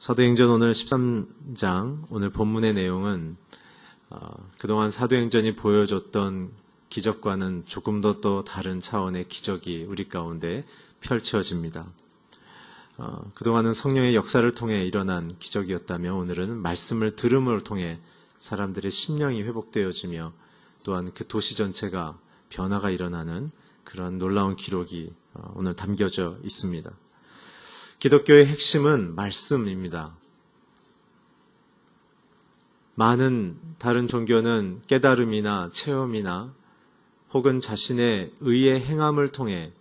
사도행전 오늘 13장 오늘 본문의 내용은 그동안 사도행전이 보여줬던 기적과는 조금 더 또 다른 차원의 기적이 우리 가운데 펼쳐집니다. 그동안은 성령의 역사를 통해 일어난 기적이었다면 오늘은 말씀을 들음을 통해 사람들의 심령이 회복되어지며 또한 그 도시 전체가 변화가 일어나는 그런 놀라운 기록이 오늘 담겨져 있습니다. 기독교의 핵심은 말씀입니다. 많은 다른 종교는 깨달음이나 체험이나 혹은 자신의 의의 행함을 통해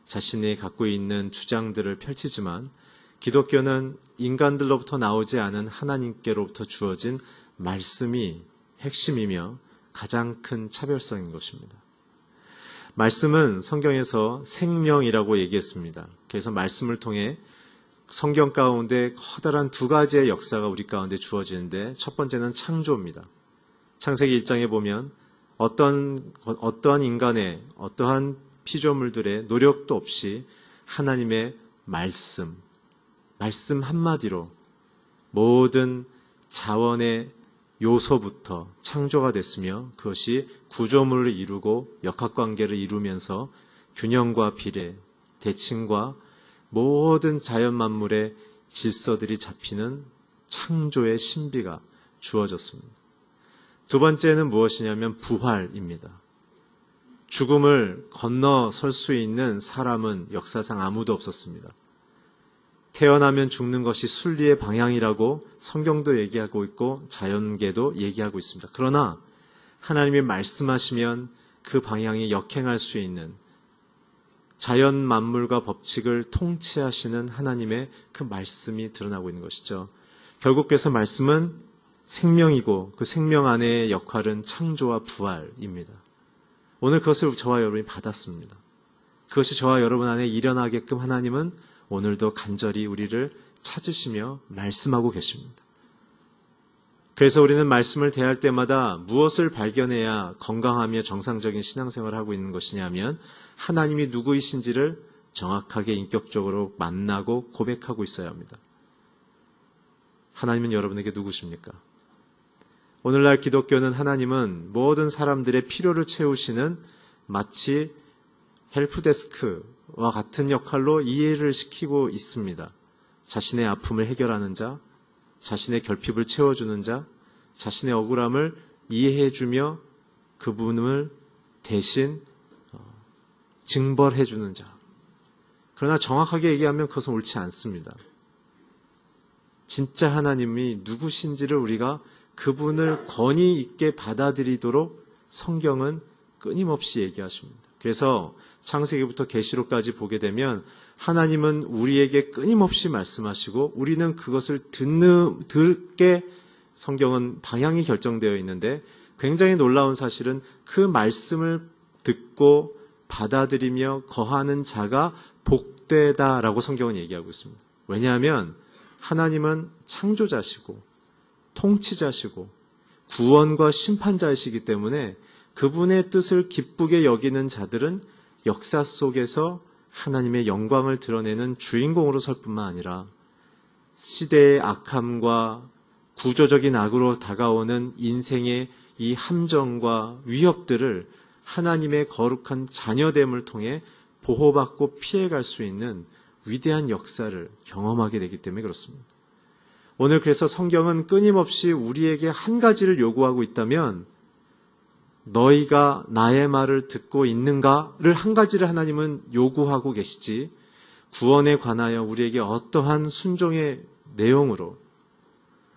자신이 갖고 있는 주장들을 펼치지만 기독교는 인간들로부터 나오지 않은 하나님께로부터 주어진 말씀이 핵심이며 가장 큰 차별성인 것입니다. 말씀은 성경에서 생명이라고 얘기했습니다. 그래서 말씀을 통해 성경 가운데 커다란 두 가지의 역사가 우리 가운데 주어지는데 첫 번째는 창조입니다. 창세기 1장에 보면 어떠한 인간의 어떠한 피조물들의 노력도 없이 하나님의 말씀 한마디로 모든 자원의 요소부터 창조가 됐으며 그것이 구조물을 이루고 역학관계를 이루면서 균형과 비례, 대칭과 모든 자연 만물의 질서들이 잡히는 창조의 신비가 주어졌습니다. 두 번째는 무엇이냐면 부활입니다. 죽음을 건너설 수 있는 사람은 역사상 아무도 없었습니다. 태어나면 죽는 것이 순리의 방향이라고 성경도 얘기하고 있고 자연계도 얘기하고 있습니다. 그러나 하나님이 말씀하시면 그 방향이 역행할 수 있는 자연 만물과 법칙을 통치하시는 하나님의 그 말씀이 드러나고 있는 것이죠. 결국 그래서 말씀은 생명이고 그 생명 안에의 역할은 창조와 부활입니다. 오늘 그것을 저와 여러분이 받았습니다. 그것이 저와 여러분 안에 일어나게끔 하나님은 오늘도 간절히 우리를 찾으시며 말씀하고 계십니다. 그래서 우리는 말씀을 대할 때마다 무엇을 발견해야 건강하며 정상적인 신앙생활을 하고 있는 것이냐면 하나님이 누구이신지를 정확하게 인격적으로 만나고 고백하고 있어야 합니다. 하나님은 여러분에게 누구십니까? 오늘날 기독교는 하나님은 모든 사람들의 필요를 채우시는 마치 헬프데스크와 같은 역할로 이해를 시키고 있습니다. 자신의 아픔을 해결하는 자, 자신의 결핍을 채워주는 자, 자신의 억울함을 이해해주며 그분을 대신 징벌해주는 자. 그러나 정확하게 얘기하면 그것은 옳지 않습니다. 진짜 하나님이 누구신지를 우리가 그분을 권위 있게 받아들이도록 성경은 끊임없이 얘기하십니다. 그래서 창세기부터 계시록까지 보게 되면 하나님은 우리에게 끊임없이 말씀하시고 우리는 그것을 듣게 성경은 방향이 결정되어 있는데 굉장히 놀라운 사실은 그 말씀을 듣고 받아들이며 거하는 자가 복되다라고 성경은 얘기하고 있습니다. 왜냐하면 하나님은 창조자시고 통치자시고 구원과 심판자이시기 때문에 그분의 뜻을 기쁘게 여기는 자들은 역사 속에서 하나님의 영광을 드러내는 주인공으로 설 뿐만 아니라 시대의 악함과 구조적인 악으로 다가오는 인생의 이 함정과 위협들을 하나님의 거룩한 자녀됨을 통해 보호받고 피해갈 수 있는 위대한 역사를 경험하게 되기 때문에 그렇습니다. 오늘 그래서 성경은 끊임없이 우리에게 한 가지를 요구하고 있다면 너희가 나의 말을 듣고 있는가를 한 가지를 하나님은 요구하고 계시지 구원에 관하여 우리에게 어떠한 순종의 내용으로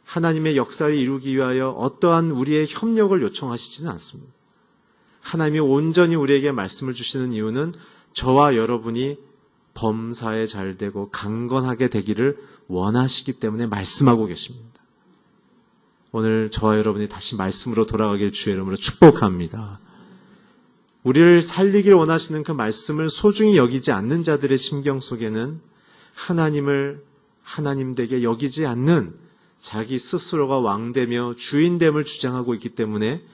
하나님의 역사를 이루기 위하여 어떠한 우리의 협력을 요청하시지는 않습니다. 하나님이 온전히 우리에게 말씀을 주시는 이유는 저와 여러분이 범사에 잘되고 강건하게 되기를 원하시기 때문에 말씀하고 계십니다. 오늘 저와 여러분이 다시 말씀으로 돌아가길 주의 이름으로 축복합니다. 우리를 살리기를 원하시는 그 말씀을 소중히 여기지 않는 자들의 심경 속에는 하나님을 하나님되게 여기지 않는 자기 스스로가 왕되며 주인됨을 주장하고 있기 때문에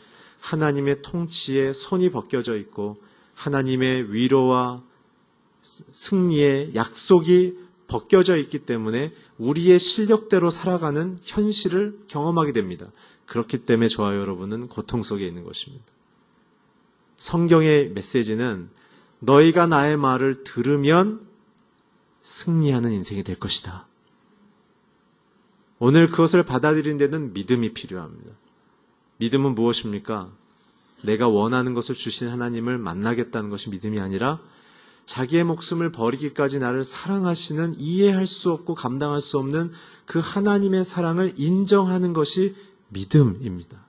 하나님의 통치에 손이 벗겨져 있고 하나님의 위로와 승리의 약속이 벗겨져 있기 때문에 우리의 실력대로 살아가는 현실을 경험하게 됩니다. 그렇기 때문에 저와 여러분은 고통 속에 있는 것입니다. 성경의 메시지는 너희가 나의 말을 들으면 승리하는 인생이 될 것이다. 오늘 그것을 받아들이는 데는 믿음이 필요합니다. 믿음은 무엇입니까? 내가 원하는 것을 주신 하나님을 만나겠다는 것이 믿음이 아니라 자기의 목숨을 버리기까지 나를 사랑하시는, 이해할 수 없고 감당할 수 없는 그 하나님의 사랑을 인정하는 것이 믿음입니다.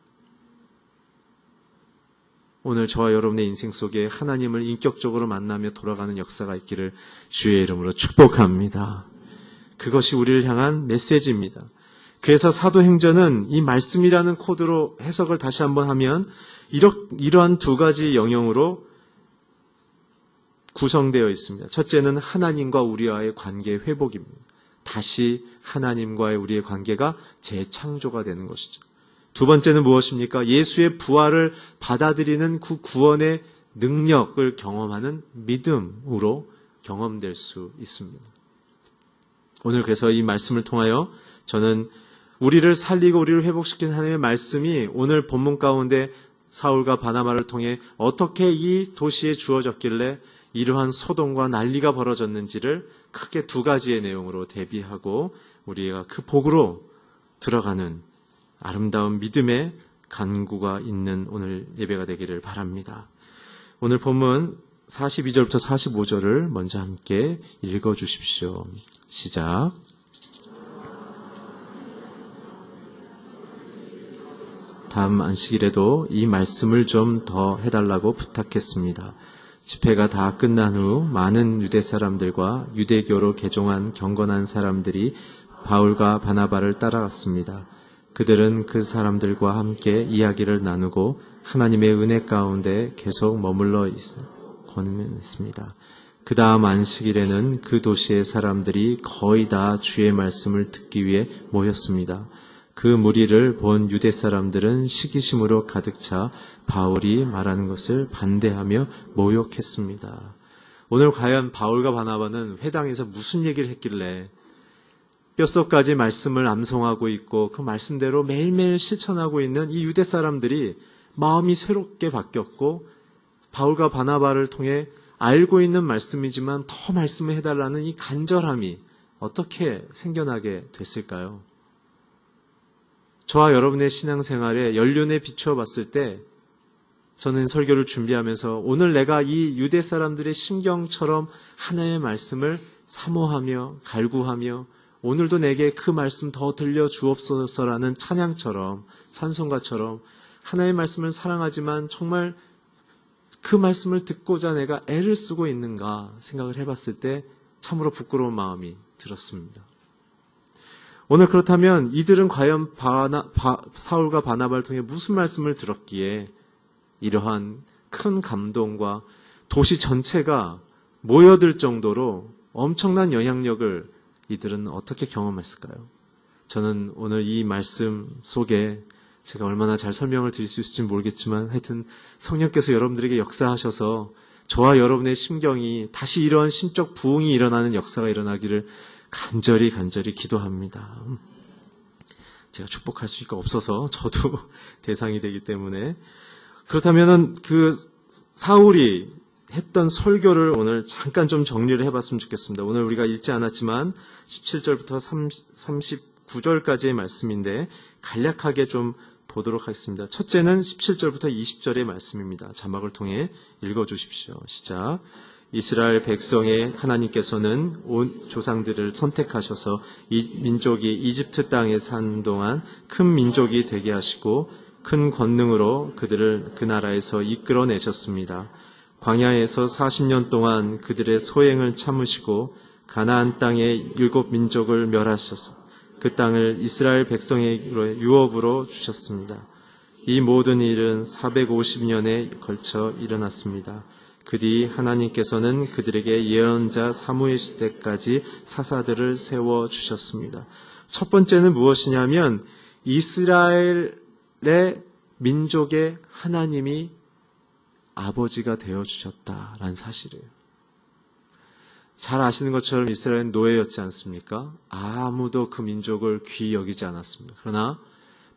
오늘 저와 여러분의 인생 속에 하나님을 인격적으로 만나며 돌아가는 역사가 있기를 주의 이름으로 축복합니다. 그것이 우리를 향한 메시지입니다. 그래서 사도행전은 이 말씀이라는 코드로 해석을 다시 한번 하면 이러한 두 가지 영역으로 구성되어 있습니다. 첫째는 하나님과 우리와의 관계 회복입니다. 다시 하나님과의 우리의 관계가 재창조가 되는 것이죠. 두 번째는 무엇입니까? 예수의 부활을 받아들이는 그 구원의 능력을 경험하는 믿음으로 경험될 수 있습니다. 오늘 그래서 이 말씀을 통하여 저는 우리를 살리고 우리를 회복시키는 하나님의 말씀이 오늘 본문 가운데 사울과 바나바를 통해 어떻게 이 도시에 주어졌길래 이러한 소동과 난리가 벌어졌는지를 크게 두 가지의 내용으로 대비하고 우리가 그 복으로 들어가는 아름다운 믿음의 간구가 있는 오늘 예배가 되기를 바랍니다. 오늘 본문 42절부터 45절을 먼저 함께 읽어주십시오. 시작. 다음 안식일에도 이 말씀을 좀 더 해달라고 부탁했습니다. 집회가 다 끝난 후 많은 유대 사람들과 유대교로 개종한 경건한 사람들이 바울과 바나바를 따라갔습니다. 그들은 그 사람들과 함께 이야기를 나누고 하나님의 은혜 가운데 계속 머물러 권면했습니다. 그 다음 안식일에는 그 도시의 사람들이 거의 다 주의 말씀을 듣기 위해 모였습니다. 그 무리를 본 유대 사람들은 시기심으로 가득 차 바울이 말하는 것을 반대하며 모욕했습니다. 오늘 과연 바울과 바나바는 회당에서 무슨 얘기를 했길래 뼛속까지 말씀을 암송하고 있고 그 말씀대로 매일매일 실천하고 있는 이 유대 사람들이 마음이 새롭게 바뀌었고 바울과 바나바를 통해 알고 있는 말씀이지만 더 말씀을 해달라는 이 간절함이 어떻게 생겨나게 됐을까요? 저와 여러분의 신앙생활에 연륜에 비추어 봤을 때 저는 설교를 준비하면서 오늘 내가 이 유대 사람들의 심경처럼 하나님의 말씀을 사모하며 갈구하며 오늘도 내게 그 말씀 더 들려주옵소서라는 찬양처럼 찬송가처럼 하나님의 말씀을 사랑하지만 정말 그 말씀을 듣고자 내가 애를 쓰고 있는가 생각을 해봤을 때 참으로 부끄러운 마음이 들었습니다. 오늘 그렇다면 이들은 과연 사울과 바나바를 통해 무슨 말씀을 들었기에 이러한 큰 감동과 도시 전체가 모여들 정도로 엄청난 영향력을 이들은 어떻게 경험했을까요? 저는 오늘 이 말씀 속에 제가 얼마나 잘 설명을 드릴 수 있을지 모르겠지만 하여튼 성령께서 여러분들에게 역사하셔서 저와 여러분의 심경이 다시 이러한 심적 부흥이 일어나는 역사가 일어나기를 간절히 기도합니다. 제가 축복할 수가 없어서 저도 대상이 되기 때문에 그렇다면은 그 사울이 했던 설교를 오늘 잠깐 좀 정리를 해봤으면 좋겠습니다. 오늘 우리가 읽지 않았지만 17절부터 39절까지의 말씀인데 간략하게 좀 보도록 하겠습니다. 첫째는 17절부터 20절의 말씀입니다. 자막을 통해 읽어주십시오. 시작. 이스라엘 백성의 하나님께서는 온 조상들을 선택하셔서 이 민족이 이집트 땅에 산 동안 큰 민족이 되게 하시고 큰 권능으로 그들을 그 나라에서 이끌어내셨습니다. 광야에서 40년 동안 그들의 소행을 참으시고 가나안 땅에 7민족을 멸하셔서 그 땅을 이스라엘 백성의 유업으로 주셨습니다. 이 모든 일은 450년에 걸쳐 일어났습니다. 그 뒤 하나님께서는 그들에게 예언자 사무엘 시대까지 사사들을 세워주셨습니다. 첫 번째는 무엇이냐면 이스라엘의 민족의 하나님이 아버지가 되어주셨다라는 사실이에요. 잘 아시는 것처럼 이스라엘은 노예였지 않습니까? 아무도 그 민족을 귀히 여기지 않았습니다. 그러나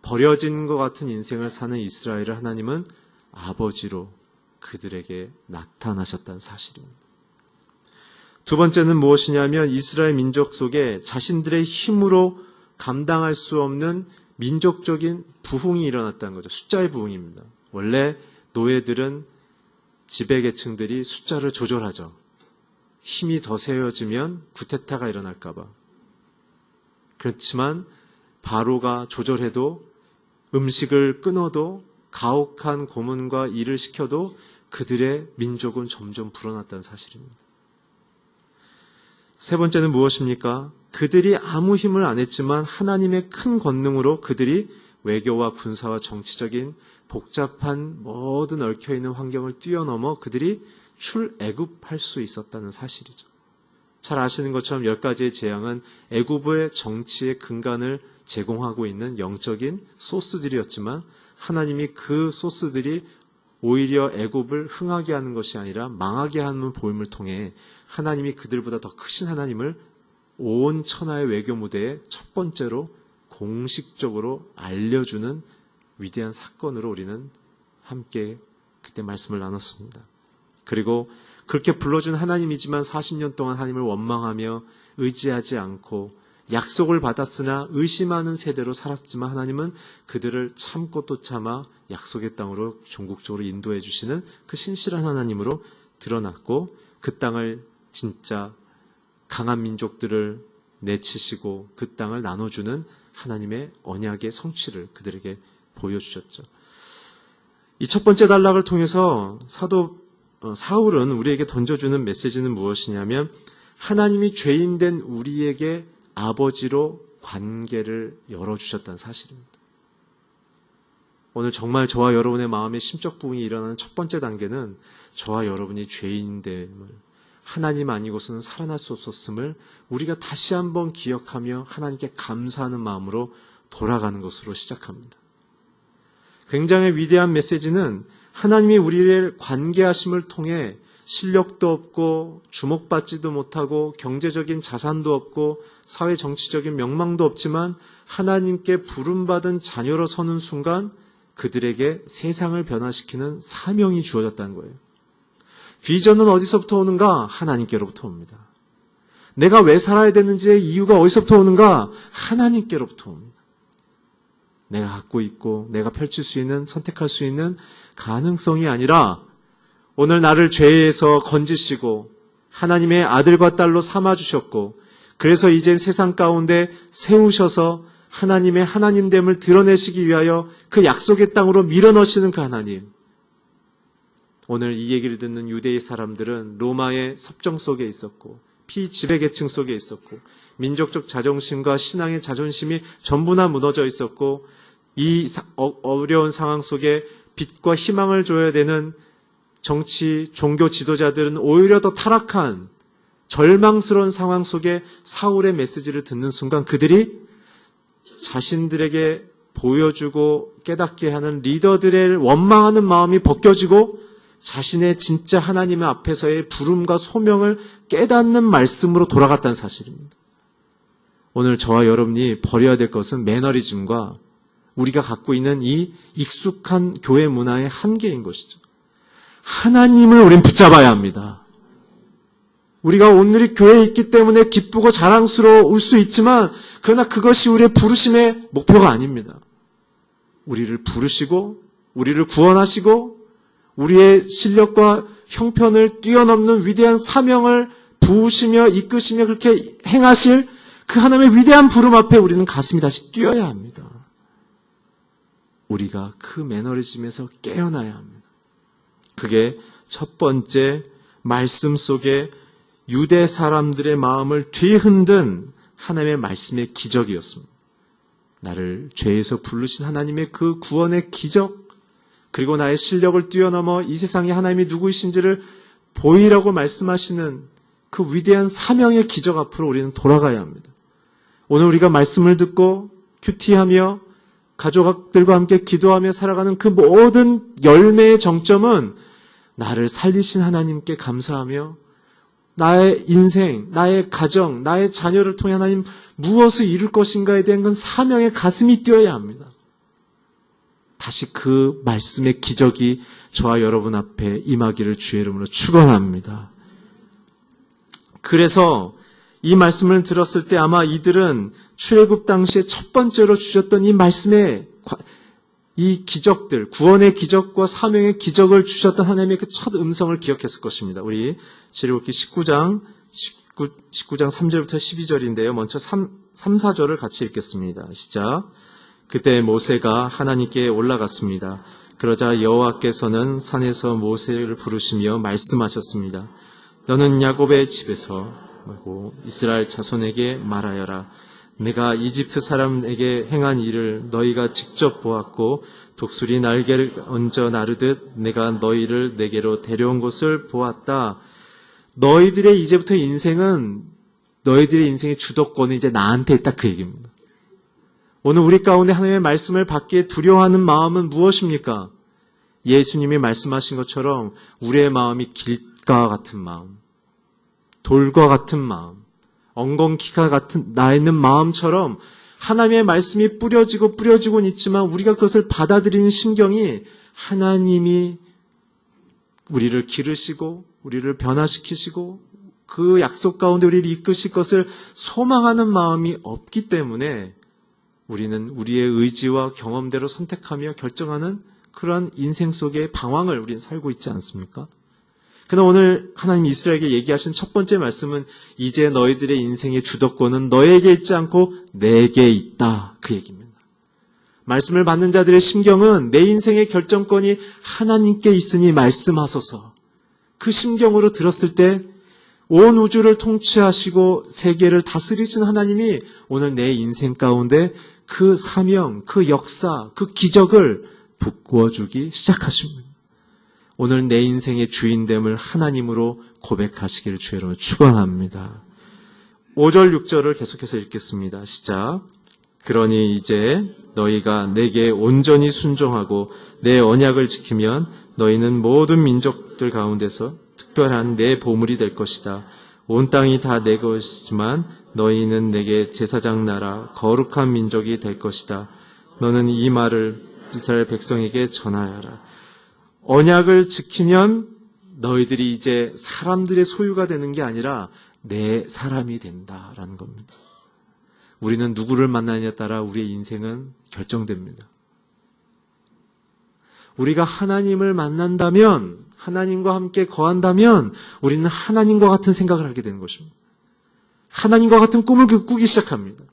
버려진 것 같은 인생을 사는 이스라엘을 하나님은 아버지로 그들에게 나타나셨다는 사실입니다. 두 번째는 무엇이냐면 이스라엘 민족 속에 자신들의 힘으로 감당할 수 없는 민족적인 부흥이 일어났다는 거죠. 숫자의 부흥입니다. 원래 노예들은 지배계층들이 숫자를 조절하죠. 힘이 더 세워지면 구테타가 일어날까 봐. 그렇지만 바로가 조절해도 음식을 끊어도 가혹한 고문과 일을 시켜도 그들의 민족은 점점 불어났다는 사실입니다. 세 번째는 무엇입니까? 그들이 아무 힘을 안 했지만 하나님의 큰 권능으로 그들이 외교와 군사와 정치적인 복잡한 모든 얽혀있는 환경을 뛰어넘어 그들이 출애굽할 수 있었다는 사실이죠. 잘 아시는 것처럼 10가지의 재앙은 애굽의 정치의 근간을 제공하고 있는 영적인 소스들이었지만 하나님이 그 소스들이 오히려 애굽을 흥하게 하는 것이 아니라 망하게 하는 보임을 통해 하나님이 그들보다 더 크신 하나님을 온 천하의 외교 무대에 첫 번째로 공식적으로 알려주는 위대한 사건으로 우리는 함께 그때 말씀을 나눴습니다. 그리고 그렇게 불러준 하나님이지만 40년 동안 하나님을 원망하며 의지하지 않고 약속을 받았으나 의심하는 세대로 살았지만 하나님은 그들을 참고 또 참아 약속의 땅으로 종국적으로 인도해 주시는 그 신실한 하나님으로 드러났고 그 땅을 진짜 강한 민족들을 내치시고 그 땅을 나눠주는 하나님의 언약의 성취를 그들에게 보여주셨죠. 이 첫 번째 단락을 통해서 사도 사울은 우리에게 던져주는 메시지는 무엇이냐면 하나님이 죄인된 우리에게 아버지로 관계를 열어주셨다는 사실입니다. 오늘 정말 저와 여러분의 마음에 심적 부흥이 일어나는 첫 번째 단계는 저와 여러분이 죄인됨을 하나님 아니고서는 살아날 수 없었음을 우리가 다시 한번 기억하며 하나님께 감사하는 마음으로 돌아가는 것으로 시작합니다. 굉장히 위대한 메시지는 하나님이 우리를 관계하심을 통해 실력도 없고 주목받지도 못하고 경제적인 자산도 없고 사회 정치적인 명망도 없지만 하나님께 부름받은 자녀로 서는 순간 그들에게 세상을 변화시키는 사명이 주어졌다는 거예요. 비전은 어디서부터 오는가? 하나님께로부터 옵니다. 내가 왜 살아야 되는지의 이유가 어디서부터 오는가? 하나님께로부터 옵니다. 내가 갖고 있고 내가 펼칠 수 있는 선택할 수 있는 가능성이 아니라 오늘 나를 죄에서 건지시고 하나님의 아들과 딸로 삼아주셨고 그래서 이젠 세상 가운데 세우셔서 하나님의 하나님됨을 드러내시기 위하여 그 약속의 땅으로 밀어넣으시는 그 하나님. 오늘 이 얘기를 듣는 유대의 사람들은 로마의 섭정 속에 있었고 피지배계층 속에 있었고 민족적 자존심과 신앙의 자존심이 전부나 무너져 있었고 이 어려운 상황 속에 빛과 희망을 줘야 되는 정치, 종교 지도자들은 오히려 더 타락한 절망스러운 상황 속에 사울의 메시지를 듣는 순간 그들이 자신들에게 보여주고 깨닫게 하는 리더들의 원망하는 마음이 벗겨지고 자신의 진짜 하나님 앞에서의 부름과 소명을 깨닫는 말씀으로 돌아갔다는 사실입니다. 오늘 저와 여러분이 버려야 될 것은 매너리즘과 우리가 갖고 있는 이 익숙한 교회 문화의 한계인 것이죠. 하나님을 우린 붙잡아야 합니다. 우리가 오늘이 교회에 있기 때문에 기쁘고 자랑스러울 수 있지만 그러나 그것이 우리의 부르심의 목표가 아닙니다. 우리를 부르시고 우리를 구원하시고 우리의 실력과 형편을 뛰어넘는 위대한 사명을 부으시며 이끄시며 그렇게 행하실 그 하나님의 위대한 부름 앞에 우리는 가슴이 다시 뛰어야 합니다. 우리가 그 매너리즘에서 깨어나야 합니다. 그게 첫 번째 말씀 속에 유대 사람들의 마음을 뒤흔든 하나님의 말씀의 기적이었습니다. 나를 죄에서 부르신 하나님의 그 구원의 기적, 그리고 나의 실력을 뛰어넘어 이 세상에 하나님이 누구이신지를 보이라고 말씀하시는 그 위대한 사명의 기적 앞으로 우리는 돌아가야 합니다. 오늘 우리가 말씀을 듣고 큐티하며 가족들과 함께 기도하며 살아가는 그 모든 열매의 정점은 나를 살리신 하나님께 감사하며 나의 인생, 나의 가정, 나의 자녀를 통해 하나님 무엇을 이룰 것인가에 대한 건 사명의 가슴이 뛰어야 합니다. 다시 그 말씀의 기적이 저와 여러분 앞에 임하기를 주의 이름으로 축원합니다. 그래서 이 말씀을 들었을 때 아마 이들은 출애굽 당시에 첫 번째로 주셨던 이 말씀의 이 기적들, 구원의 기적과 사명의 기적을 주셨던 하나님의 그 첫 음성을 기억했을 것입니다. 우리 출애굽기 19장 3절부터 12절인데요. 먼저 3, 4절을 같이 읽겠습니다. 시작. 그때 모세가 하나님께 올라갔습니다. 그러자 여호와께서는 산에서 모세를 부르시며 말씀하셨습니다. 너는 야곱의 집에서 말고 이스라엘 자손에게 말하여라. 내가 이집트 사람에게 행한 일을 너희가 직접 보았고 독수리 날개를 얹어 나르듯 내가 너희를 내게로 데려온 것을 보았다. 너희들의 이제부터 인생은 너희들의 인생의 주도권은 이제 나한테 있다 그 얘기입니다. 오늘 우리 가운데 하나님의 말씀을 받기에 두려워하는 마음은 무엇입니까? 예수님이 말씀하신 것처럼 우리의 마음이 길가 같은 마음, 돌과 같은 마음, 엉겅퀴가 같은 나 있는 마음처럼 하나님의 말씀이 뿌려지고는 있지만 우리가 그것을 받아들이는 심경이 하나님이 우리를 기르시고 우리를 변화시키시고 그 약속 가운데 우리를 이끄실 것을 소망하는 마음이 없기 때문에 우리는 우리의 의지와 경험대로 선택하며 결정하는 그러한 인생 속의 방황을 우리는 살고 있지 않습니까? 그러나 오늘 하나님 이스라엘에게 얘기하신 첫 번째 말씀은 이제 너희들의 인생의 주도권은 너에게 있지 않고 내게 있다 그 얘기입니다. 말씀을 받는 자들의 심경은 내 인생의 결정권이 하나님께 있으니 말씀하소서. 그 심경으로 들었을 때 온 우주를 통치하시고 세계를 다스리신 하나님이 오늘 내 인생 가운데 그 사명, 그 역사, 그 기적을 북구어주기 시작하십니다. 오늘 내 인생의 주인됨을 하나님으로 고백하시기를 주의 이름으로 축원합니다. 5절, 6절을 계속해서 읽겠습니다. 시작. 그러니 이제 너희가 내게 온전히 순종하고 내 언약을 지키면 너희는 모든 민족들 가운데서 특별한 내 보물이 될 것이다. 온 땅이 다 내 것이지만 너희는 내게 제사장 나라 거룩한 민족이 될 것이다. 너는 이 말을 이스라엘 백성에게 전하여라. 언약을 지키면 너희들이 이제 사람들의 소유가 되는 게 아니라 내 사람이 된다라는 겁니다. 우리는 누구를 만나느냐에 따라 우리의 인생은 결정됩니다. 우리가 하나님을 만난다면, 하나님과 함께 거한다면 우리는 하나님과 같은 생각을 하게 되는 것입니다. 하나님과 같은 꿈을 꾸기 시작합니다.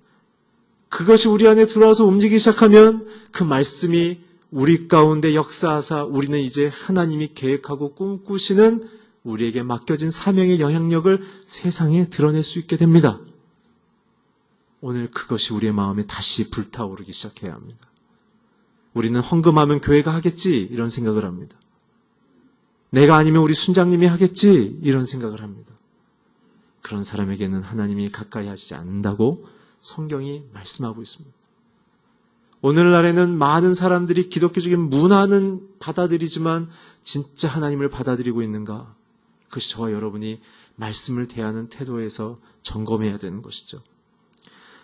그것이 우리 안에 들어와서 움직이기 시작하면 그 말씀이 우리 가운데 역사하사 우리는 이제 하나님이 계획하고 꿈꾸시는 우리에게 맡겨진 사명의 영향력을 세상에 드러낼 수 있게 됩니다. 오늘 그것이 우리의 마음에 다시 불타오르기 시작해야 합니다. 우리는 헌금하면 교회가 하겠지 이런 생각을 합니다. 내가 아니면 우리 순장님이 하겠지 이런 생각을 합니다. 그런 사람에게는 하나님이 가까이 하시지 않는다고 성경이 말씀하고 있습니다. 오늘날에는 많은 사람들이 기독교적인 문화는 받아들이지만 진짜 하나님을 받아들이고 있는가? 그것이 저와 여러분이 말씀을 대하는 태도에서 점검해야 되는 것이죠.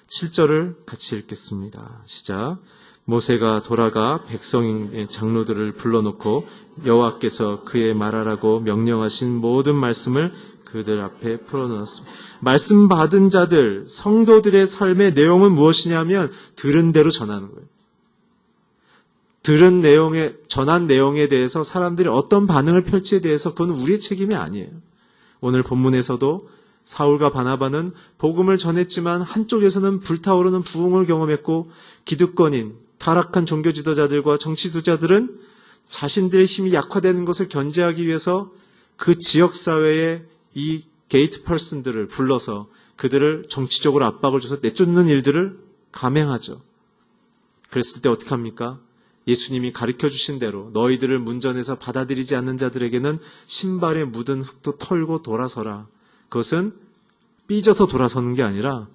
7절을 같이 읽겠습니다. 시작. 모세가 돌아가 백성의 장로들을 불러놓고 여호와께서 그의 말하라고 명령하신 모든 말씀을 그들 앞에 풀어놓았습니다. 말씀 받은 자들, 성도들의 삶의 내용은 무엇이냐면 들은 대로 전하는 거예요. 전한 내용에 대해서 사람들이 어떤 반응을 펼치에 대해서 그건 우리의 책임이 아니에요. 오늘 본문에서도 사울과 바나바는 복음을 전했지만 한쪽에서는 불타오르는 부흥을 경험했고 기득권인 타락한 종교 지도자들과 정치 지도자들은 자신들의 힘이 약화되는 것을 견제하기 위해서 그 지역사회의 이 게이트 퍼슨들을 불러서 그들을 정치적으로 압박을 줘서 내쫓는 일들을 감행하죠. 그랬을 때 어떻게 합니까? 예수님이 가르쳐 주신 대로 너희들을 문전에서 받아들이지 않는 자들에게는 신발에 묻은 흙도 털고 돌아서라. 그것은 삐져서 돌아서는 게 아니라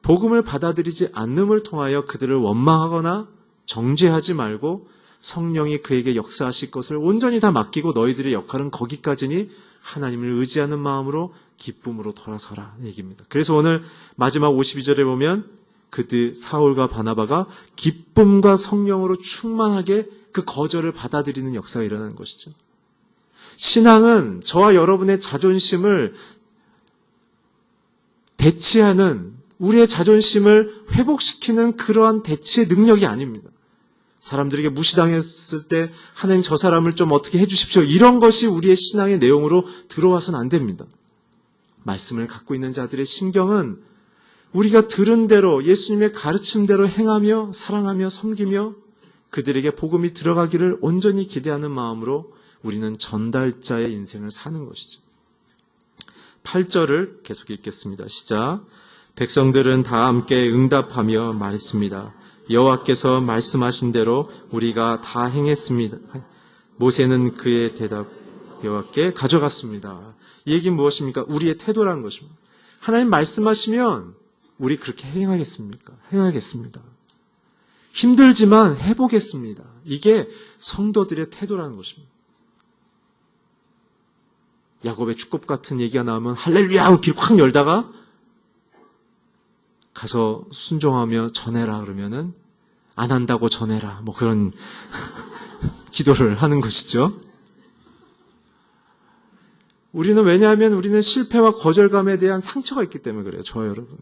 복음을 받아들이지 않음을 통하여 그들을 원망하거나 정죄하지 말고 성령이 그에게 역사하실 것을 온전히 다 맡기고 너희들의 역할은 거기까지니 하나님을 의지하는 마음으로 기쁨으로 돌아서라 얘기입니다. 그래서 오늘 마지막 52절에 보면 그들 사울과 바나바가 기쁨과 성령으로 충만하게 그 거절을 받아들이는 역사가 일어나는 것이죠. 신앙은 저와 여러분의 자존심을 대치하는, 우리의 자존심을 회복시키는 그러한 대치의 능력이 아닙니다. 사람들에게 무시당했을 때 하나님 저 사람을 좀 어떻게 해주십시오. 이런 것이 우리의 신앙의 내용으로 들어와서는 안 됩니다. 말씀을 갖고 있는 자들의 심경은 우리가 들은 대로 예수님의 가르침대로 행하며 사랑하며 섬기며 그들에게 복음이 들어가기를 온전히 기대하는 마음으로 우리는 전달자의 인생을 사는 것이죠. 8절을 계속 읽겠습니다. 시작. 백성들은 다 함께 응답하며 말했습니다. 여호와께서 말씀하신 대로 우리가 다 행했습니다. 모세는 그의 대답 여호와께 가져갔습니다. 이 얘기는 무엇입니까? 우리의 태도라는 것입니다. 하나님 말씀하시면 우리 그렇게 행하겠습니까? 행하겠습니다. 힘들지만 해보겠습니다. 이게 성도들의 태도라는 것입니다. 야곱의 축복 같은 얘기가 나오면 할렐루야 하고 길 확 열다가 가서 순종하며 전해라 그러면은 안 한다고 전해라 뭐 그런 기도를 하는 것이죠. 왜냐하면 우리는 실패와 거절감에 대한 상처가 있기 때문에 그래요. 저와 여러분.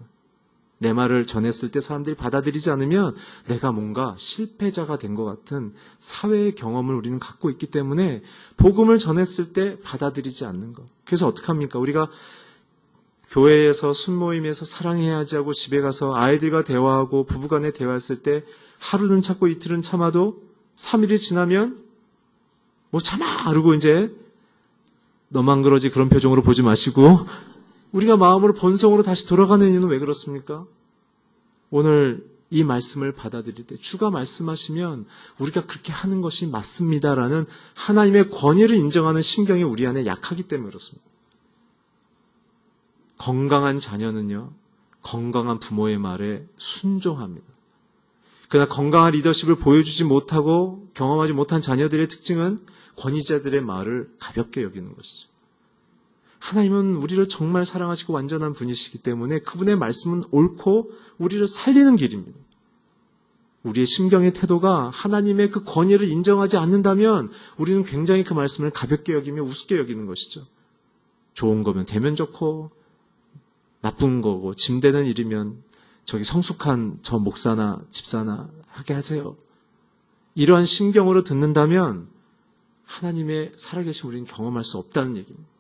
내 말을 전했을 때 사람들이 받아들이지 않으면 내가 뭔가 실패자가 된 것 같은 사회의 경험을 우리는 갖고 있기 때문에 복음을 전했을 때 받아들이지 않는 것. 그래서 어떡합니까? 우리가 교회에서 순모임에서 사랑해야지 하고 집에 가서 아이들과 대화하고 부부간에 대화했을 때 하루는 참고 이틀은 참아도 3일이 지나면 뭐 참아! 그러고 이제 너만 그러지 그런 표정으로 보지 마시고 우리가 마음으로 본성으로 다시 돌아가는 이유는 왜 그렇습니까? 오늘 이 말씀을 받아들일 때 주가 말씀하시면 우리가 그렇게 하는 것이 맞습니다라는 하나님의 권위를 인정하는 심경이 우리 안에 약하기 때문에 그렇습니다. 건강한 자녀는요, 건강한 부모의 말에 순종합니다. 그러나 건강한 리더십을 보여주지 못하고 경험하지 못한 자녀들의 특징은 권위자들의 말을 가볍게 여기는 것이죠. 하나님은 우리를 정말 사랑하시고 완전한 분이시기 때문에 그분의 말씀은 옳고 우리를 살리는 길입니다. 우리의 심경의 태도가 하나님의 그 권위를 인정하지 않는다면 우리는 굉장히 그 말씀을 가볍게 여기며 우습게 여기는 것이죠. 좋은 거면 되면 좋고 나쁜 거고 짐되는 일이면 저기 성숙한 저 목사나 집사나 하게 하세요. 이러한 심경으로 듣는다면 하나님의 살아계신 우리는 경험할 수 없다는 얘기입니다.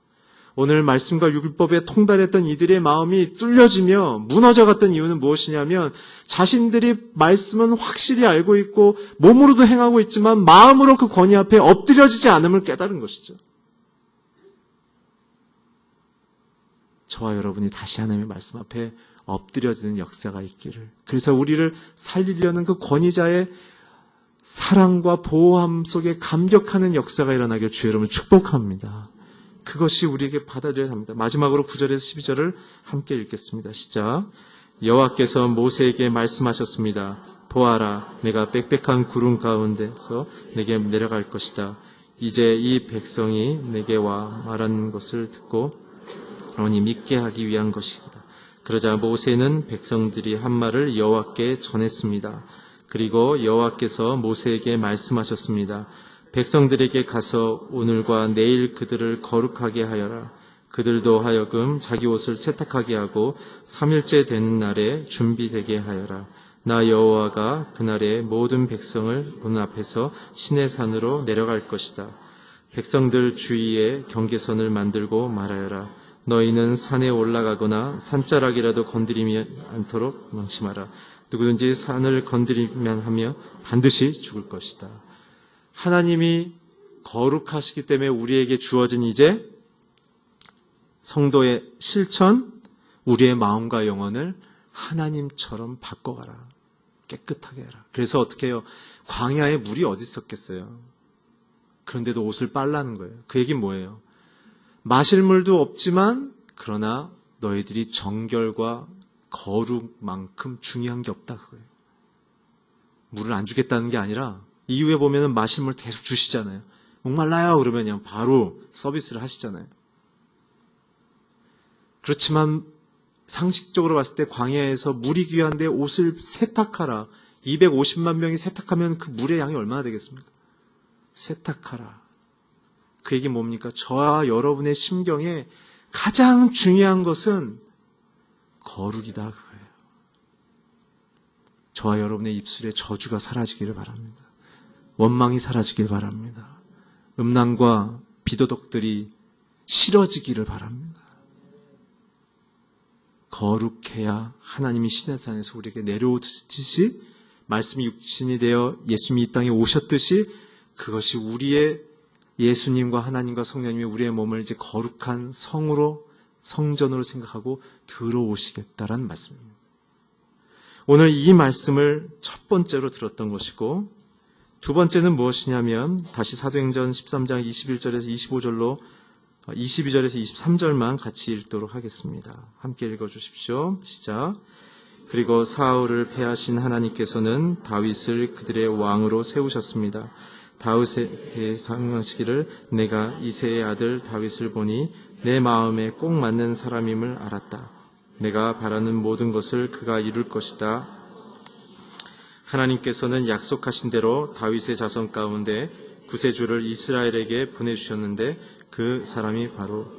오늘 말씀과 율법에 통달했던 이들의 마음이 뚫려지며 무너져갔던 이유는 무엇이냐면 자신들이 말씀은 확실히 알고 있고 몸으로도 행하고 있지만 마음으로 그 권위 앞에 엎드려지지 않음을 깨달은 것이죠. 저와 여러분이 다시 하나님의 말씀 앞에 엎드려지는 역사가 있기를, 그래서 우리를 살리려는 그 권위자의 사랑과 보호함 속에 감격하는 역사가 일어나길 주의 여러분 축복합니다. 그것이 우리에게 받아들여야 합니다. 마지막으로 9절에서 12절을 함께 읽겠습니다. 시작. 여호와께서 모세에게 말씀하셨습니다. 보아라, 내가 빽빽한 구름 가운데서 내게 내려갈 것이다. 이제 이 백성이 내게 와 말하는 것을 듣고 영원히 믿게 하기 위한 것이다. 그러자 모세는 백성들이 한 말을 여호와께 전했습니다. 그리고 여호와께서 모세에게 말씀하셨습니다. 백성들에게 가서 오늘과 내일 그들을 거룩하게 하여라. 그들도 하여금 자기 옷을 세탁하게 하고 3일째 되는 날에 준비되게 하여라. 나 여호와가 그날에 모든 백성을 보는 앞에서 시내산으로 내려갈 것이다. 백성들 주위에 경계선을 만들고 말하여라. 너희는 산에 올라가거나 산자락이라도 건드리지 않도록 명심하라. 누구든지 산을 건드리면 하며 반드시 죽을 것이다. 하나님이 거룩하시기 때문에 우리에게 주어진 이제 성도의 실천, 우리의 마음과 영혼을 하나님처럼 바꿔가라. 깨끗하게 해라. 그래서 어떻게 해요? 광야에 물이 어디 있었겠어요? 그런데도 옷을 빨라는 거예요. 그 얘기는 뭐예요? 마실 물도 없지만 그러나 너희들이 정결과 거룩만큼 중요한 게 없다 그거예요. 물을 안 주겠다는 게 아니라 이후에 보면은 마실 물 계속 주시잖아요. 목말라요 그러면 그냥 바로 서비스를 하시잖아요. 그렇지만 상식적으로 봤을 때 광야에서 물이 귀한데 옷을 세탁하라. 250만 명이 세탁하면 그 물의 양이 얼마나 되겠습니까? 세탁하라. 그 얘기 뭡니까? 저와 여러분의 심경에 가장 중요한 것은 거룩이다 그거예요. 저와 여러분의 입술에 저주가 사라지기를 바랍니다. 원망이 사라지길 바랍니다. 음란과 비도덕들이 싫어지기를 바랍니다. 거룩해야 하나님이 시내 산에서 우리에게 내려오듯이 말씀이 육신이 되어 예수님이 이 땅에 오셨듯이 그것이 우리의 예수님과 하나님과 성령님이 우리의 몸을 이제 거룩한 성으로 성전으로 생각하고 들어오시겠다라는 말씀입니다. 오늘 이 말씀을 첫 번째로 들었던 것이고 두 번째는 무엇이냐면 다시 사도행전 13장 21절에서 25절로 22절에서 23절만 같이 읽도록 하겠습니다. 함께 읽어주십시오. 시작. 그리고 사울을 패하신 하나님께서는 다윗을 그들의 왕으로 세우셨습니다. 다윗에게 상하시기를 내가 이새의 아들 다윗을 보니 내 마음에 꼭 맞는 사람임을 알았다. 내가 바라는 모든 것을 그가 이룰 것이다. 하나님께서는 약속하신 대로 다윗의 자손 가운데 구세주를 이스라엘에게 보내주셨는데 그 사람이 바로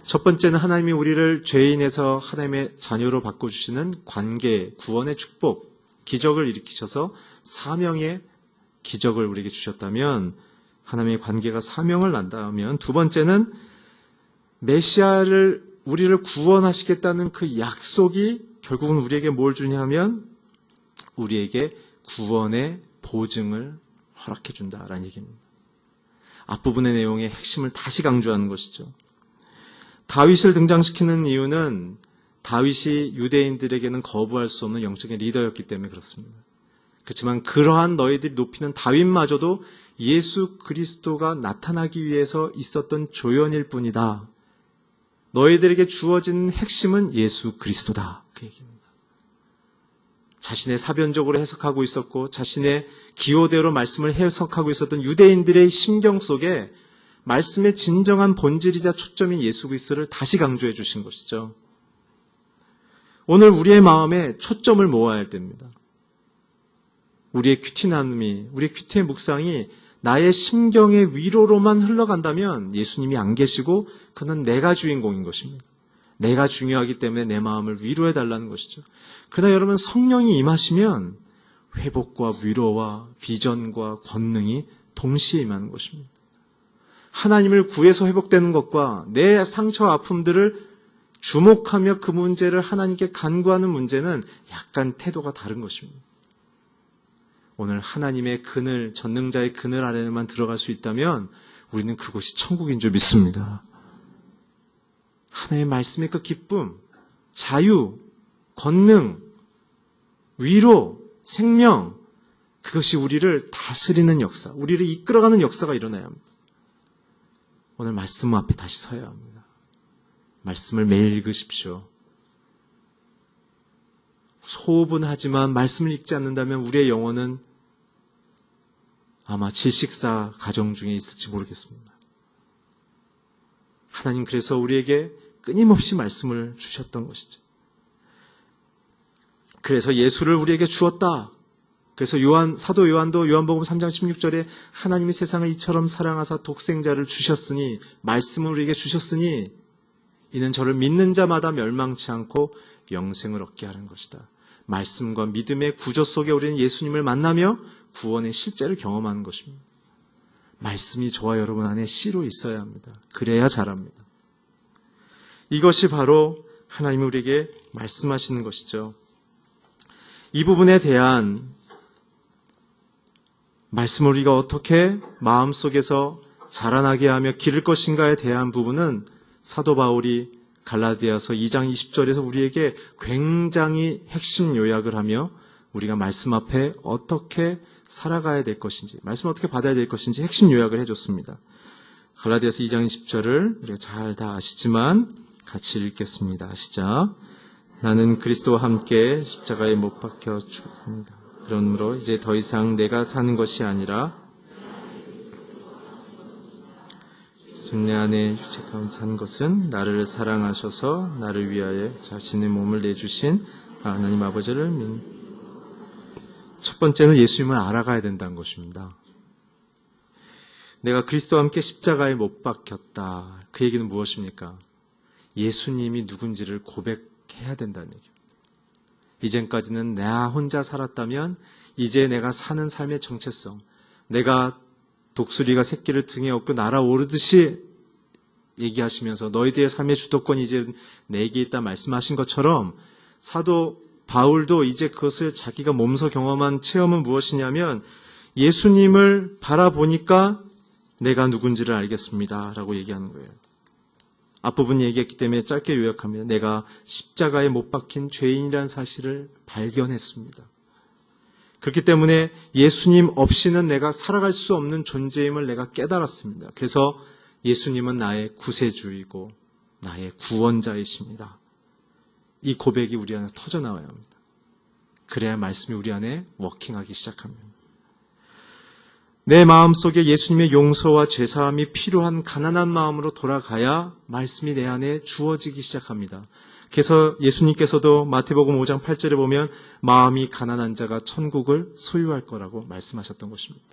첫 번째는 하나님이 우리를 죄인에서 하나님의 자녀로 바꿔주시는 관계, 구원의 축복, 기적을 일으키셔서 사명의 기적을 우리에게 주셨다면 하나님의 관계가 사명을 난다면 두 번째는 메시아를 우리를 구원하시겠다는 그 약속이 결국은 우리에게 뭘 주냐면 우리에게 구원의 보증을 허락해 준다라는 얘기입니다. 앞부분의 내용의 핵심을 다시 강조하는 것이죠. 다윗을 등장시키는 이유는 다윗이 유대인들에게는 거부할 수 없는 영적인 리더였기 때문에 그렇습니다. 그렇지만 그러한 너희들이 높이는 다윗마저도 예수 그리스도가 나타나기 위해서 있었던 조연일 뿐이다. 너희들에게 주어진 핵심은 예수 그리스도다. 그 얘기입니다. 자신의 사변적으로 해석하고 있었고 자신의 기호대로 말씀을 해석하고 있었던 유대인들의 심경 속에 말씀의 진정한 본질이자 초점인 예수 그리스도를 다시 강조해 주신 것이죠. 오늘 우리의 마음에 초점을 모아야 할 때입니다. 우리의 큐티 나눔이, 우리의 큐티의 묵상이 나의 심경의 위로로만 흘러간다면 예수님이 안 계시고 그는 내가 주인공인 것입니다. 내가 중요하기 때문에 내 마음을 위로해 달라는 것이죠. 그러나 여러분 성령이 임하시면 회복과 위로와 비전과 권능이 동시에 임하는 것입니다. 하나님을 구해서 회복되는 것과 내 상처와 아픔들을 주목하며 그 문제를 하나님께 간구하는 문제는 약간 태도가 다른 것입니다. 오늘 하나님의 그늘, 전능자의 그늘 아래에만 들어갈 수 있다면 우리는 그곳이 천국인 줄 믿습니다. 하나님의 말씀의 그 기쁨, 자유, 권능, 위로, 생명, 그것이 우리를 다스리는 역사, 우리를 이끌어가는 역사가 일어나야 합니다. 오늘 말씀 앞에 다시 서야 합니다. 말씀을 매일 읽으십시오. 소분하지만 말씀을 읽지 않는다면 우리의 영혼은 아마 질식사 가정 중에 있을지 모르겠습니다. 하나님 그래서 우리에게 끊임없이 말씀을 주셨던 것이죠. 그래서 예수를 우리에게 주었다. 그래서 사도 요한도 요한복음 3장 16절에 하나님이 세상을 이처럼 사랑하사 독생자를 주셨으니 말씀을 우리에게 주셨으니 이는 저를 믿는 자마다 멸망치 않고 영생을 얻게 하는 것이다. 말씀과 믿음의 구조 속에 우리는 예수님을 만나며 구원의 실제를 경험하는 것입니다. 말씀이 저와 여러분 안에 씨로 있어야 합니다. 그래야 자랍니다. 이것이 바로 하나님이 우리에게 말씀하시는 것이죠. 이 부분에 대한 말씀을 우리가 어떻게 마음속에서 자라나게 하며 기를 것인가에 대한 부분은 사도 바울이 갈라디아서 2장 20절에서 우리에게 굉장히 핵심 요약을 하며 우리가 말씀 앞에 어떻게 살아가야 될 것인지, 말씀을 어떻게 받아야 될 것인지 핵심 요약을 해줬습니다. 갈라디아서 2장 20절을 우리가 잘 다 아시지만 같이 읽겠습니다. 시작. 나는 그리스도와 함께 십자가에 못 박혀 죽었습니다. 그러므로 이제 더 이상 내가 사는 것이 아니라 지금 내 안에 육체 가운데 산 것은 나를 사랑하셔서 나를 위하여 자신의 몸을 내주신 하나님 아버지를 첫 번째는 예수님을 알아가야 된다는 것입니다. 내가 그리스도와 함께 십자가에 못 박혔다. 그 얘기는 무엇입니까? 예수님이 누군지를 고백해야 된다는 얘기입니다. 이전까지는 나 혼자 살았다면 이제 내가 사는 삶의 정체성, 내가 독수리가 새끼를 등에 업고 날아오르듯이 얘기하시면서 너희들의 삶의 주도권이 이제 내게 있다 말씀하신 것처럼 사도 바울도 이제 그것을 자기가 몸소 경험한 체험은 무엇이냐면 예수님을 바라보니까 내가 누군지를 알겠습니다 라고 얘기하는 거예요. 앞부분 얘기했기 때문에 짧게 요약합니다. 내가 십자가에 못 박힌 죄인이라는 사실을 발견했습니다. 그렇기 때문에 예수님 없이는 내가 살아갈 수 없는 존재임을 내가 깨달았습니다. 그래서 예수님은 나의 구세주이고 나의 구원자이십니다. 이 고백이 우리 안에서 터져나와야 합니다. 그래야 말씀이 우리 안에 워킹하기 시작합니다. 내 마음속에 예수님의 용서와 죄사함이 필요한 가난한 마음으로 돌아가야 말씀이 내 안에 주어지기 시작합니다. 그래서 예수님께서도 마태복음 5장 8절에 보면 마음이 가난한 자가 천국을 소유할 거라고 말씀하셨던 것입니다.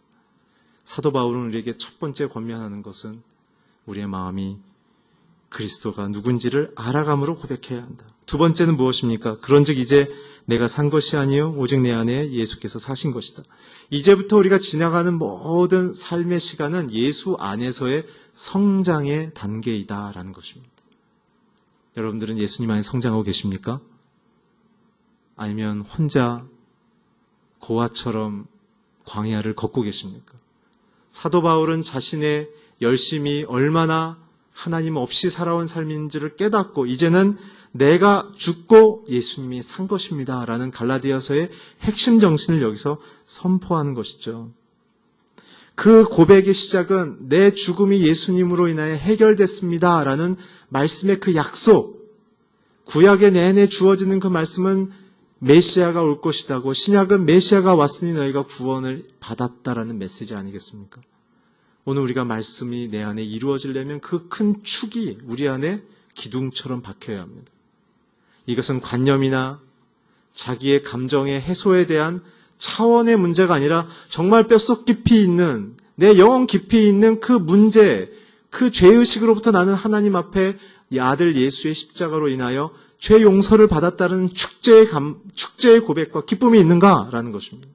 사도 바울은 우리에게 첫 번째 권면하는 것은 우리의 마음이 그리스도가 누군지를 알아감으로 고백해야 한다. 두 번째는 무엇입니까? 그런즉 이제 내가 산 것이 아니요 오직 내 안에 예수께서 사신 것이다. 이제부터 우리가 지나가는 모든 삶의 시간은 예수 안에서의 성장의 단계이다라는 것입니다. 여러분들은 예수님 안에 성장하고 계십니까? 아니면 혼자 고아처럼 광야를 걷고 계십니까? 사도 바울은 자신의 열심이 얼마나 하나님 없이 살아온 삶인지를 깨닫고 이제는 내가 죽고 예수님이 산 것입니다 라는 갈라디아서의 핵심 정신을 여기서 선포하는 것이죠. 그 고백의 시작은 내 죽음이 예수님으로 인하여 해결됐습니다 라는 말씀의 그 약속, 구약의 내내 주어지는 그 말씀은 메시아가 올 것이다고, 신약은 메시아가 왔으니 너희가 구원을 받았다라는 메시지 아니겠습니까? 오늘 우리가 말씀이 내 안에 이루어지려면 그 큰 축이 우리 안에 기둥처럼 박혀야 합니다. 이것은 관념이나 자기의 감정의 해소에 대한 차원의 문제가 아니라 정말 뼛속 깊이 있는, 내 영혼 깊이 있는 그 문제, 그 죄의식으로부터 나는 하나님 앞에 이 아들 예수의 십자가로 인하여 죄 용서를 받았다는 축제의 고백과 기쁨이 있는가라는 것입니다.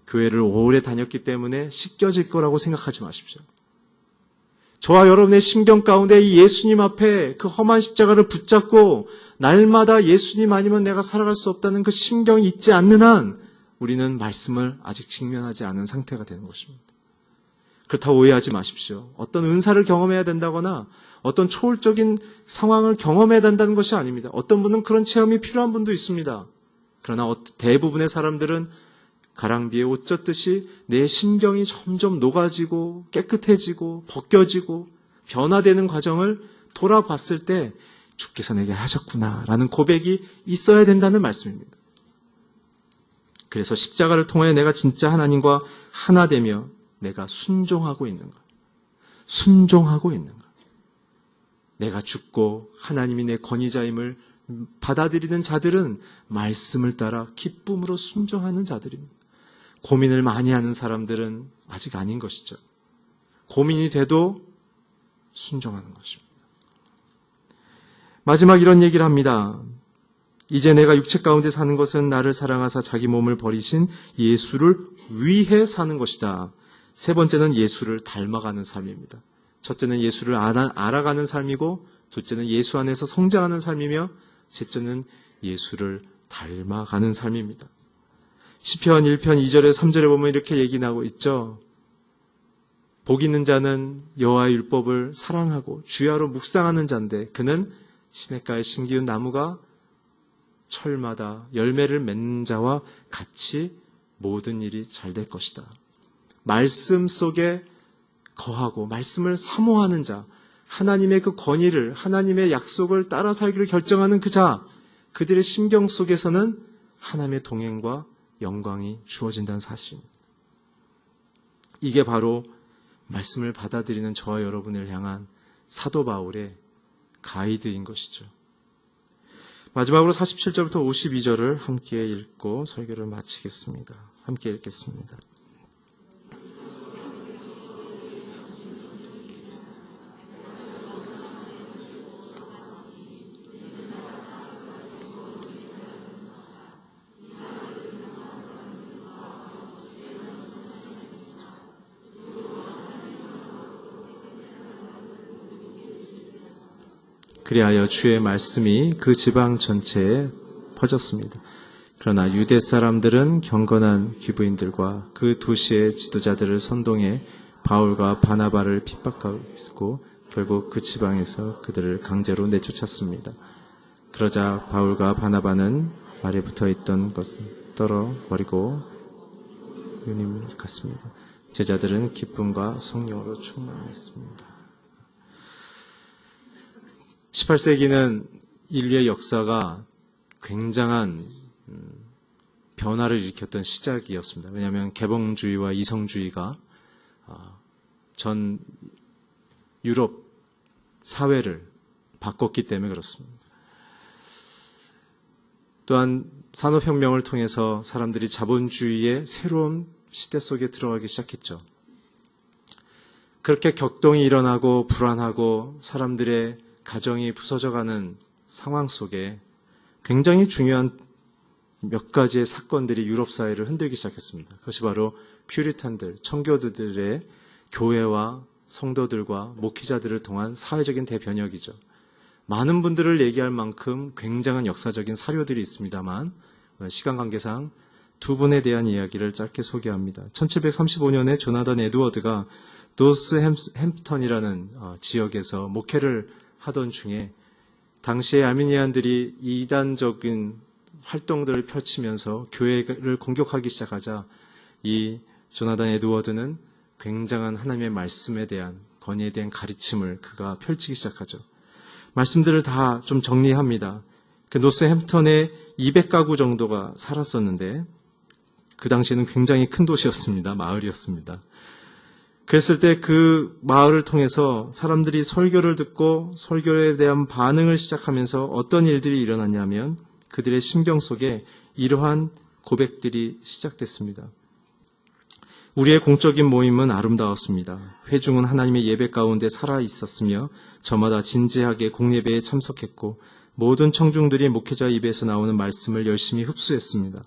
교회를 오래 다녔기 때문에 씻겨질 거라고 생각하지 마십시오. 저와 여러분의 심경 가운데 이 예수님 앞에 그 험한 십자가를 붙잡고 날마다 예수님 아니면 내가 살아갈 수 없다는 그 심경이 있지 않는 한 우리는 말씀을 아직 직면하지 않은 상태가 되는 것입니다. 그렇다고 오해하지 마십시오. 어떤 은사를 경험해야 된다거나 어떤 초월적인 상황을 경험해야 된다는 것이 아닙니다. 어떤 분은 그런 체험이 필요한 분도 있습니다. 그러나 대부분의 사람들은 가랑비에 옷 젖듯이 내 심경이 점점 녹아지고 깨끗해지고 벗겨지고 변화되는 과정을 돌아봤을 때 주께서 내게 하셨구나 라는 고백이 있어야 된다는 말씀입니다. 그래서 십자가를 통해 내가 진짜 하나님과 하나 되며 내가 순종하고 있는가? 순종하고 있는가? 내가 죽고 하나님이 내 권위자임을 받아들이는 자들은 말씀을 따라 기쁨으로 순종하는 자들입니다. 고민을 많이 하는 사람들은 아직 아닌 것이죠. 고민이 돼도 순종하는 것입니다. 마지막 이런 얘기를 합니다. 이제 내가 육체 가운데 사는 것은 나를 사랑하사 자기 몸을 버리신 예수를 위해 사는 것이다. 세 번째는 예수를 닮아가는 삶입니다. 첫째는 예수를 알아가는 삶이고, 둘째는 예수 안에서 성장하는 삶이며, 셋째는 예수를 닮아가는 삶입니다. 시편 1편 2절에 3절에 보면 이렇게 얘기 나오고 있죠. 복 있는 자는 여호와의 율법을 사랑하고 주야로 묵상하는 자인데 그는 시냇가에 심기운 나무가 철마다 열매를 맺는 자와 같이 모든 일이 잘 될 것이다. 말씀 속에 거하고 말씀을 사모하는 자, 하나님의 그 권위를, 하나님의 약속을 따라 살기를 결정하는 그 자, 그들의 심경 속에서는 하나님의 동행과 영광이 주어진다는 사실입니다. 이게 바로 말씀을 받아들이는 저와 여러분을 향한 사도 바울의 가이드인 것이죠. 마지막으로 47절부터 52절을 함께 읽고 설교를 마치겠습니다. 함께 읽겠습니다. 그리하여 주의 말씀이 그 지방 전체에 퍼졌습니다. 그러나 유대 사람들은 경건한 귀부인들과 그 도시의 지도자들을 선동해 바울과 바나바를 핍박하고 결국 그 지방에서 그들을 강제로 내쫓았습니다. 그러자 바울과 바나바는 말에 붙어있던 것을 떨어버리고 유님을 갔습니다. 제자들은 기쁨과 성령으로 충만했습니다. 18세기는 인류의 역사가 굉장한 변화를 일으켰던 시작이었습니다. 왜냐하면 개봉주의와 이성주의가 전 유럽 사회를 바꿨기 때문에 그렇습니다. 또한 산업혁명을 통해서 사람들이 자본주의의 새로운 시대 속에 들어가기 시작했죠. 그렇게 격동이 일어나고 불안하고 사람들의 가정이 부서져가는 상황 속에 굉장히 중요한 몇 가지의 사건들이 유럽 사회를 흔들기 시작했습니다. 그것이 바로 퓨리탄들, 청교도들의 교회와 성도들과 목회자들을 통한 사회적인 대변혁이죠. 많은 분들을 얘기할 만큼 굉장한 역사적인 사료들이 있습니다만 시간 관계상 두 분에 대한 이야기를 짧게 소개합니다. 1735년에 조나단 에드워드가 노스햄프턴이라는 지역에서 목회를 하던 중에 당시에 아르미니안들이 이단적인 활동들을 펼치면서 교회를 공격하기 시작하자 이 조나단 에드워드는 굉장한 하나님의 말씀에 대한 건의에 대한 가르침을 그가 펼치기 시작하죠. 말씀들을 다 좀 정리합니다. 그 노스햄프턴에 200가구 정도가 살았었는데 그 당시에는 굉장히 큰 도시였습니다. 마을이었습니다. 그랬을 때 그 마을을 통해서 사람들이 설교를 듣고 설교에 대한 반응을 시작하면서 어떤 일들이 일어났냐면 그들의 심경 속에 이러한 고백들이 시작됐습니다. 우리의 공적인 모임은 아름다웠습니다. 회중은 하나님의 예배 가운데 살아 있었으며 저마다 진지하게 공예배에 참석했고 모든 청중들이 목회자 입에서 나오는 말씀을 열심히 흡수했습니다.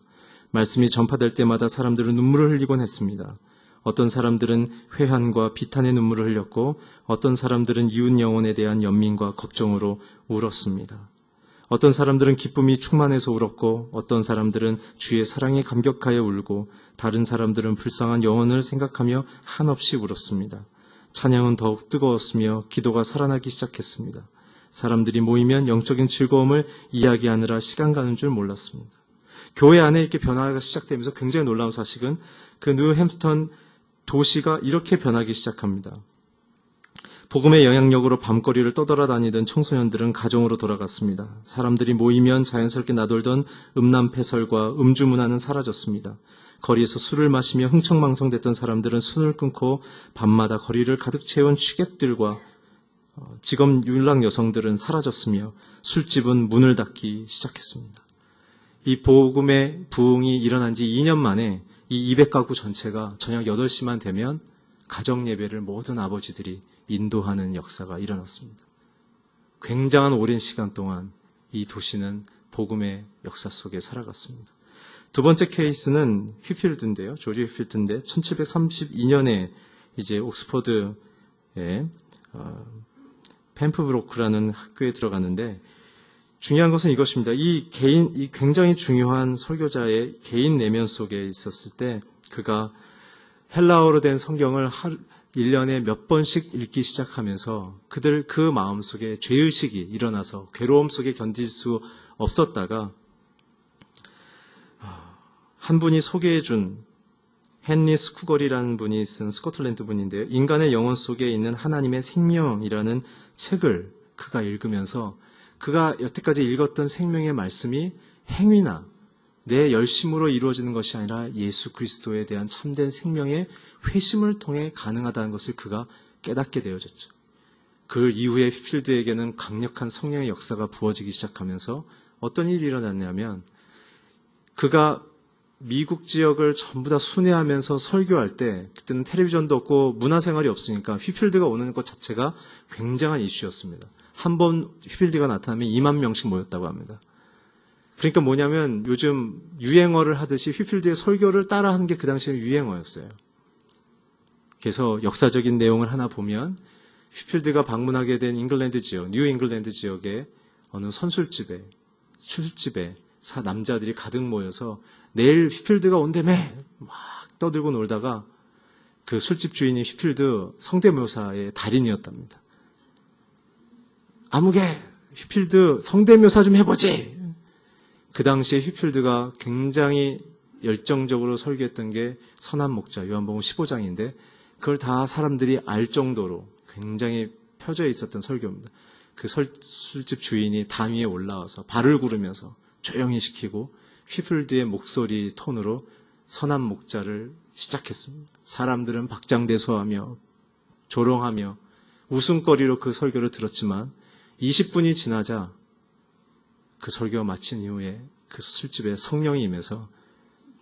말씀이 전파될 때마다 사람들은 눈물을 흘리곤 했습니다. 어떤 사람들은 회한과 비탄의 눈물을 흘렸고 어떤 사람들은 이웃 영혼에 대한 연민과 걱정으로 울었습니다. 어떤 사람들은 기쁨이 충만해서 울었고 어떤 사람들은 주의 사랑에 감격하여 울고 다른 사람들은 불쌍한 영혼을 생각하며 한없이 울었습니다. 찬양은 더욱 뜨거웠으며 기도가 살아나기 시작했습니다. 사람들이 모이면 영적인 즐거움을 이야기하느라 시간 가는 줄 몰랐습니다. 교회 안에 이렇게 변화가 시작되면서 굉장히 놀라운 사실은 그 뉴햄스턴 도시가 이렇게 변하기 시작합니다. 복음의 영향력으로 밤거리를 떠돌아다니던 청소년들은 가정으로 돌아갔습니다. 사람들이 모이면 자연스럽게 나돌던 음란패설과 음주문화는 사라졌습니다. 거리에서 술을 마시며 흥청망청댔던 사람들은 술을 끊고 밤마다 거리를 가득 채운 취객들과 직업 율락 여성들은 사라졌으며 술집은 문을 닫기 시작했습니다. 이 복음의 부흥이 일어난 지 2년 만에 이 200가구 전체가 저녁 8시만 되면 가정 예배를 모든 아버지들이 인도하는 역사가 일어났습니다. 굉장한 오랜 시간 동안 이 도시는 복음의 역사 속에 살아갔습니다. 두 번째 케이스는 휘필드인데요. 조지 휘필드인데 1732년에 이제 옥스퍼드의 펜프브로크라는 학교에 들어갔는데 중요한 것은 이것입니다. 이 굉장히 중요한 설교자의 개인 내면 속에 있었을 때 그가 헬라어로 된 성경을 1년에 몇 번씩 읽기 시작하면서 그 마음속에 죄의식이 일어나서 괴로움 속에 견딜 수 없었다가 한 분이 소개해준 헨리 스쿠걸이라는 분이 쓴 스코틀랜드 분인데요. 인간의 영혼 속에 있는 하나님의 생명이라는 책을 그가 읽으면서 그가 여태까지 읽었던 생명의 말씀이 행위나 내 열심으로 이루어지는 것이 아니라 예수 그리스도에 대한 참된 생명의 회심을 통해 가능하다는 것을 그가 깨닫게 되어졌죠. 그 이후에 휘필드에게는 강력한 성령의 역사가 부어지기 시작하면서 어떤 일이 일어났냐면 그가 미국 지역을 전부 다 순회하면서 설교할 때 그때는 텔레비전도 없고 문화생활이 없으니까 휘필드가 오는 것 자체가 굉장한 이슈였습니다. 한 번 휘필드가 나타나면 2만 명씩 모였다고 합니다. 그러니까 뭐냐면 요즘 유행어를 하듯이 휘필드의 설교를 따라하는 게 그 당시에 유행어였어요. 그래서 역사적인 내용을 하나 보면 휘필드가 방문하게 된 잉글랜드 지역, 뉴 잉글랜드 지역의 어느 술집에 남자들이 가득 모여서 내일 휘필드가 온다며 막 떠들고 놀다가 그 술집 주인이 휘필드 성대묘사의 달인이었답니다. 아무개 휘필드 성대묘사 좀 해보지. 그 당시에 휘필드가 굉장히 열정적으로 설교했던 게 선한 목자 요한복음 15장인데 그걸 다 사람들이 알 정도로 굉장히 펴져 있었던 설교입니다. 그 술집 주인이 담 위에 올라와서 발을 구르면서 조용히 시키고 휘필드의 목소리 톤으로 선한 목자를 시작했습니다. 사람들은 박장대소하며 조롱하며 웃음거리로 그 설교를 들었지만 20분이 지나자 그 설교가 마친 이후에 그 술집에 성령이 임해서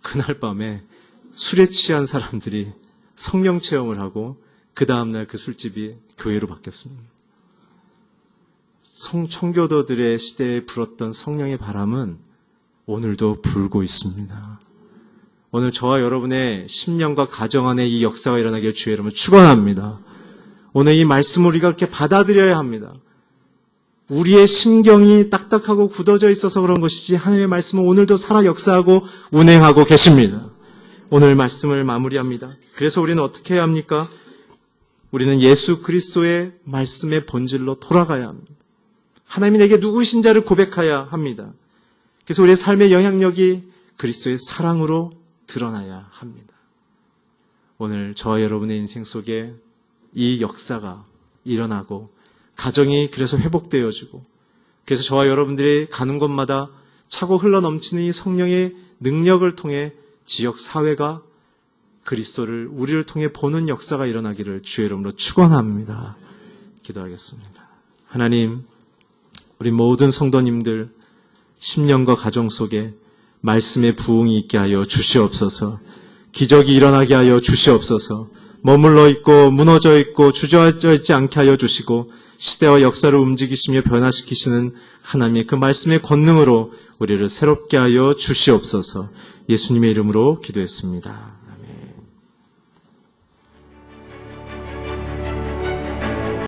그날 밤에 술에 취한 사람들이 성령 체험을 하고 그 다음날 그 술집이 교회로 바뀌었습니다. 청교도들의 시대에 불었던 성령의 바람은 오늘도 불고 있습니다. 오늘 저와 여러분의 10년과 가정 안에 이 역사가 일어나길 주의 이름으로 축원합니다. 오늘 이 말씀을 우리가 이렇게 받아들여야 합니다. 우리의 심경이 딱딱하고 굳어져 있어서 그런 것이지 하나님의 말씀은 오늘도 살아 역사하고 운행하고 계십니다. 오늘 말씀을 마무리합니다. 그래서 우리는 어떻게 해야 합니까? 우리는 예수 그리스도의 말씀의 본질로 돌아가야 합니다. 하나님이 내게 누구신 자를 고백해야 합니다. 그래서 우리의 삶의 영향력이 그리스도의 사랑으로 드러나야 합니다. 오늘 저와 여러분의 인생 속에 이 역사가 일어나고 가정이 그래서 회복되어지고 그래서 저와 여러분들이 가는 곳마다 차고 흘러넘치는 이 성령의 능력을 통해 지역 사회가 그리스도를 우리를 통해 보는 역사가 일어나기를 주의 이름으로 축원합니다. 기도하겠습니다. 하나님, 우리 모든 성도님들 10년과 가정 속에 말씀의 부흥이 있게 하여 주시옵소서. 기적이 일어나게 하여 주시옵소서. 머물러 있고 무너져 있고 주저앉아 있지 않게 하여 주시고 시대와 역사를 움직이시며 변화시키시는 하나님의 그 말씀의 권능으로 우리를 새롭게 하여 주시옵소서. 예수님의 이름으로 기도했습니다.